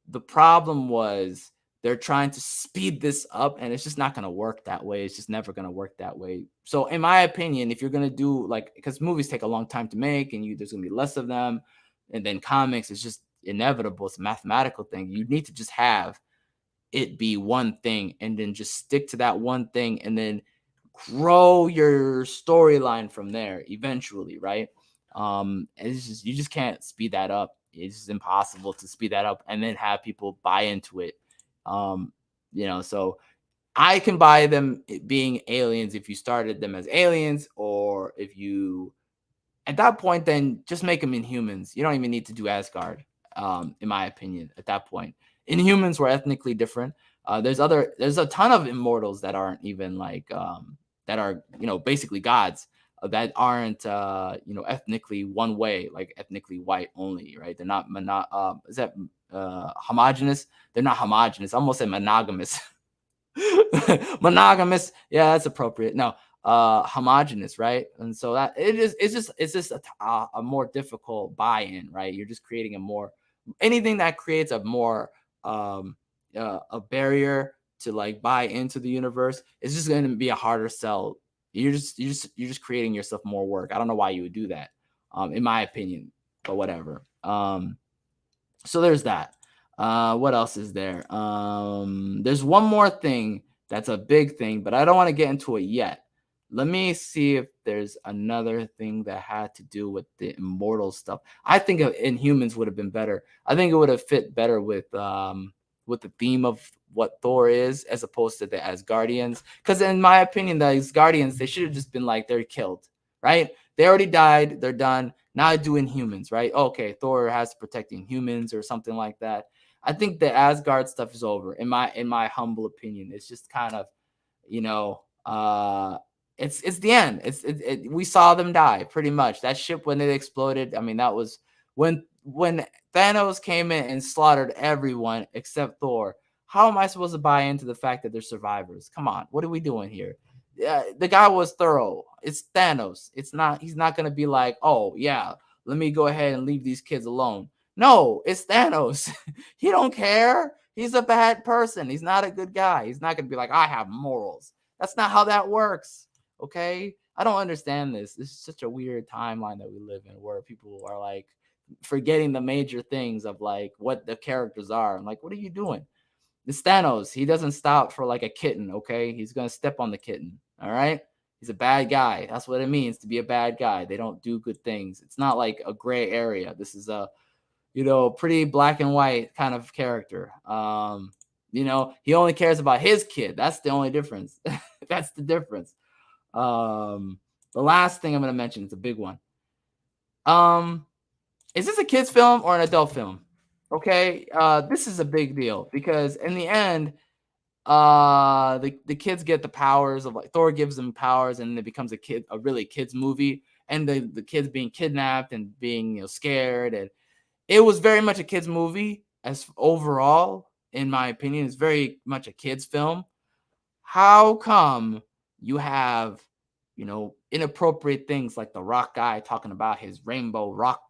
the problem was they're trying to speed this up, and it's just not going to work that way. It's just never going to work that way. So in my opinion, if you're going to do like, because movies take a long time to make, and there's going to be less of them, and then comics is just inevitable. It's a mathematical thing. You need to just have it be one thing, and then just stick to that one thing, and then grow your storyline from there eventually, right? It's just, you just can't speed that up. It's just impossible to speed that up and then have people buy into it. So I can buy them being aliens if you started them as aliens, or if you at that point then just make them Inhumans. You don't even need to do Asgard, in my opinion. At that point, Inhumans were ethnically different. There's a ton of immortals that aren't even like that are basically gods, that aren't ethnically one way, like ethnically white only, right? They're not is that homogenous? They're not homogenous. I almost said monogamous. Monogamous, yeah, that's appropriate. No, homogenous, right? And so that it's just a more difficult buy-in, right? You're just creating anything that creates a more a barrier to like buy into the universe. It's just going to be a harder sell. You're just creating yourself more work. I don't know why you would do that, in my opinion, but whatever. So there's that. What else is there? There's one more thing that's a big thing, but I don't want to get into it yet. Let me see if there's another thing that had to do with the immortal stuff. I think Inhumans would have been better. I think it would have fit better with the theme of what Thor is, as opposed to the Asgardians. Because in my opinion, the Asgardians, they should have just been like, they're killed, right? They already died. They're done. Now doing humans, right? Okay, Thor has to protect humans or something like that. I think the Asgard stuff is over. In my humble opinion, it's just kind of, it's the end. We saw them die pretty much. That ship, when it exploded, I mean, that was when Thanos came in and slaughtered everyone except Thor. How am I supposed to buy into the fact that they're survivors? Come on, what are we doing here? the guy was thorough. It's Thanos. He's not gonna be like, oh yeah, let me go ahead and leave these kids alone. No, it's Thanos. He don't care. He's a bad person. He's not a good guy. He's not gonna be like, I have morals. That's not how that works. Okay. I don't understand this. This is such a weird timeline that we live in where people are like forgetting the major things of like what the characters are. I'm like, what are you doing? It's Thanos. He doesn't stop for like a kitten, okay? He's gonna step on the kitten. All right. He's a bad guy. That's what it means to be a bad guy. They don't do good things. It's not like a gray area. This is a, pretty black and white kind of character. He only cares about his kid. That's the only difference. That's the difference. The last thing I'm gonna mention is a big one. Is this a kid's film or an adult film? Okay, this is a big deal because in the end, the kids get the powers of like Thor gives them powers, and it becomes a really kids movie, and the kids being kidnapped and being scared, and it was very much a kids movie. As overall, in my opinion, it's very much a kids film. How come you have inappropriate things like the rock guy talking about his rainbow rock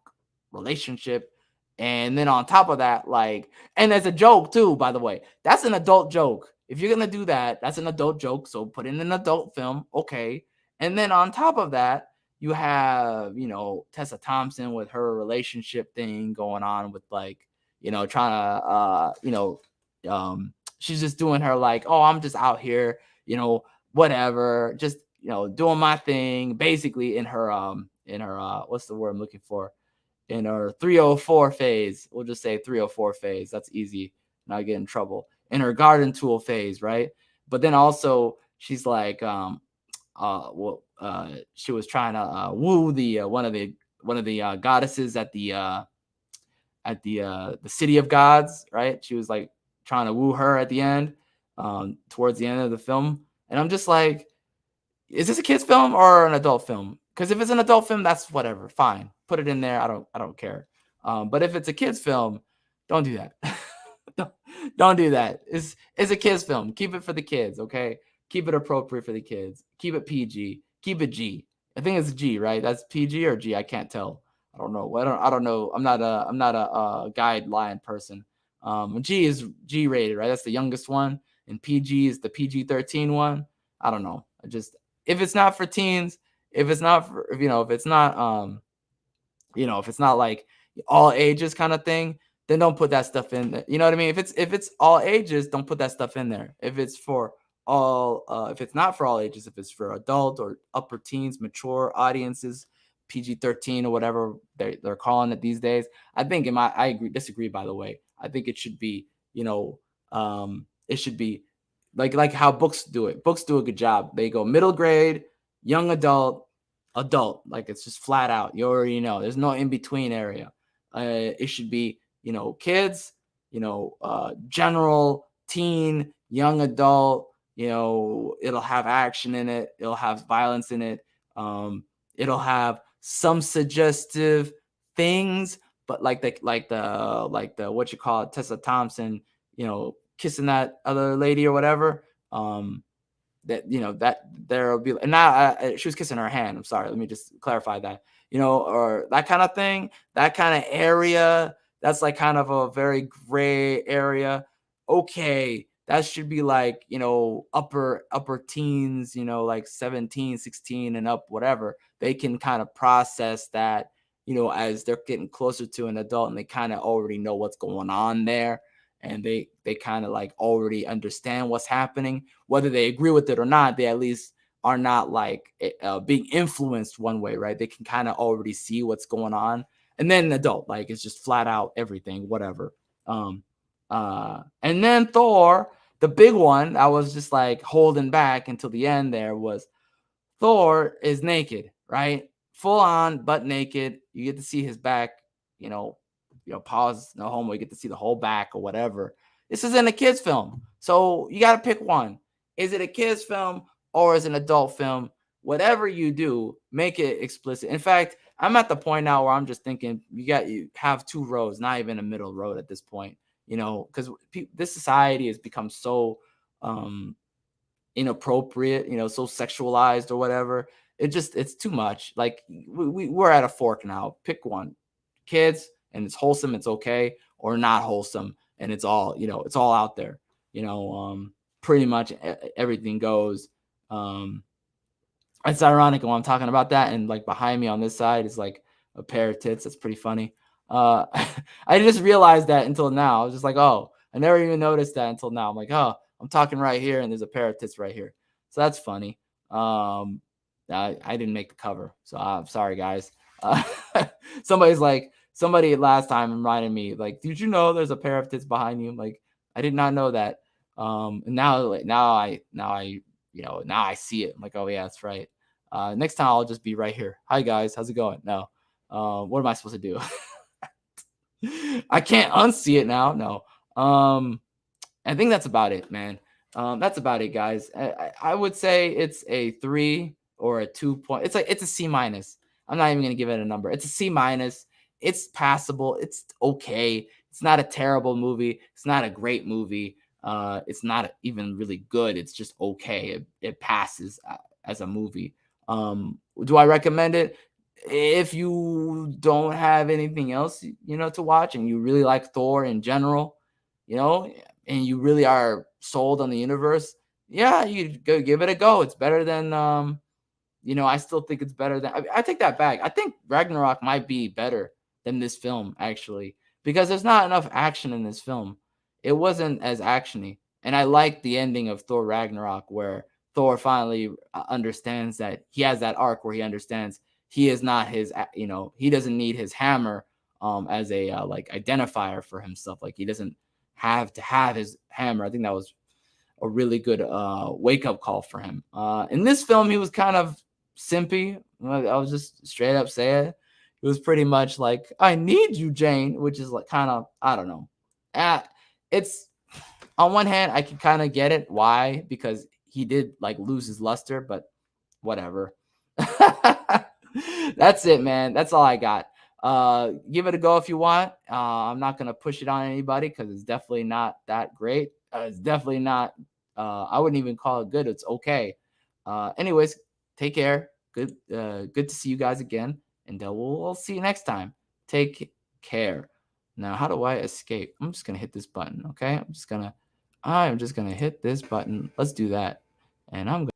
relationship, and then on top of that, like, and as a joke too, by the way, that's an adult joke. If you're gonna do that, that's an adult joke, so put in an adult film, okay. And then on top of that, you have Tessa Thompson with her relationship thing going on with like trying to she's just doing her like, oh, I'm just out here, whatever, just doing my thing, basically in her what's the word I'm looking for? In her 304 phase. We'll just say 304 phase. That's easy. Not get in trouble. In her garden tool phase, right? But then also she's like, she was trying to woo the one of the goddesses at the city of gods, right? She was like trying to woo her at the end, towards the end of the film, and I'm just like, is this a kid's film or an adult film? Because if it's an adult film, that's whatever, fine, put it in there. I don't care. But if it's a kid's film, don't do that. don't do that. It's a kid's film. Keep it for the kids, okay? Keep it appropriate for the kids. Keep it PG. Keep it G. I think it's G, right? That's PG or G. I can't tell. I don't know. I don't know. I'm not a guideline person. G is G rated, right? That's the youngest one, and PG is the PG-13 one. I don't know. If it's not for teens, if it's not for, if it's not if it's not like all ages kind of thing, then don't put that stuff in there. You know what I mean? If it's all ages, don't put that stuff in there. If it's for all if it's not for all ages, if it's for adult or upper teens, mature audiences, PG-13 or whatever they're calling it these days, I think I disagree, by the way. I think it should be, it should be like how books do it. Books do a good job. They go middle grade, young adult, adult. Like it's just flat out. You already know. There's no in between area. It should be kids, general, teen, young adult. It'll have action in it. It'll have violence in it. It'll have some suggestive things, but like the what you call it, Tessa Thompson, kissing that other lady or whatever, that there'll be, and now she was kissing her hand, I'm sorry, let me just clarify that, or that kind of thing, that kind of area, that's like kind of a very gray area. Okay, that should be like upper teens, like 17, 16 and up, whatever. They can kind of process that, as they're getting closer to an adult, and they kind of already know what's going on there, and they kind of like already understand what's happening, whether they agree with it or not. They at least are not like being influenced one way, right? They can kind of already see what's going on. And then an adult, like, it's just flat out everything, whatever. And then Thor, the big one, I was just like holding back until the end there, was Thor is naked, right? Full on, butt naked. You get to see his back, pause, no homo. You get to see the whole back or whatever. This is in a kid's film. So you got to pick one. Is it a kid's film or is it an adult film? Whatever you do, make it explicit. In fact, I'm at the point now where I'm just thinking you have two roads, not even a middle road at this point, because this society has become so inappropriate, so sexualized or whatever. It's too much. Like we're at a fork now. Pick one. Kids, and it's wholesome, it's okay, or not wholesome, and it's all, it's all out there. Pretty much everything goes. It's ironic when I'm talking about that, and like behind me on this side is like a pair of tits. That's pretty funny. I just realized that until now. I was just like, oh, I never even noticed that until now. I'm like, oh, I'm talking right here, and there's a pair of tits right here. So that's funny. I didn't make the cover, so I'm sorry, guys. Somebody last time reminded me, like, did you know there's a pair of tits behind you? Like, I did not know that. And now I see it. I'm like, oh yeah, that's right. Next time I'll just be right here. Hi guys, how's it going? No. What am I supposed to do? I can't unsee it now. No. I think that's about it, man. That's about it, guys. I would say it's a 3 or a 2 point. It's a C minus. I'm not even gonna give it a number. It's a C minus. It's passable. It's okay. It's not a terrible movie. It's not a great movie. It's not even really good. It's just okay. It passes as a movie. Do I recommend it? If you don't have anything else, to watch, and you really like Thor in general, and you really are sold on the universe, yeah, you go give it a go. It's better than, I still think it's better than. I take that back. I think Ragnarok might be better than this film, actually, because there's not enough action in this film. It wasn't as actiony, and I like the ending of Thor Ragnarok, where Thor finally understands that he has that arc where he understands he is not his, he doesn't need his hammer as a like identifier for himself. Like he doesn't have to have his hammer. I think that was a really good wake up call for him. In this film, he was kind of simpy. I'll just straight up say it. It was pretty much like, I need you, Jane, which is like kind of, I don't know. It's on one hand, I can kind of get it. Why? Because he did like lose his luster, but whatever. That's it, man. That's all I got. Give it a go if you want. I'm not gonna push it on anybody because it's definitely not that great. It's definitely not. I wouldn't even call it good. It's okay. Anyways, take care. Good to see you guys again, and we'll see you next time. Take care. Now, how do I escape? I'm just gonna hit this button. Okay, I'm just gonna hit this button. Let's do that, and I'm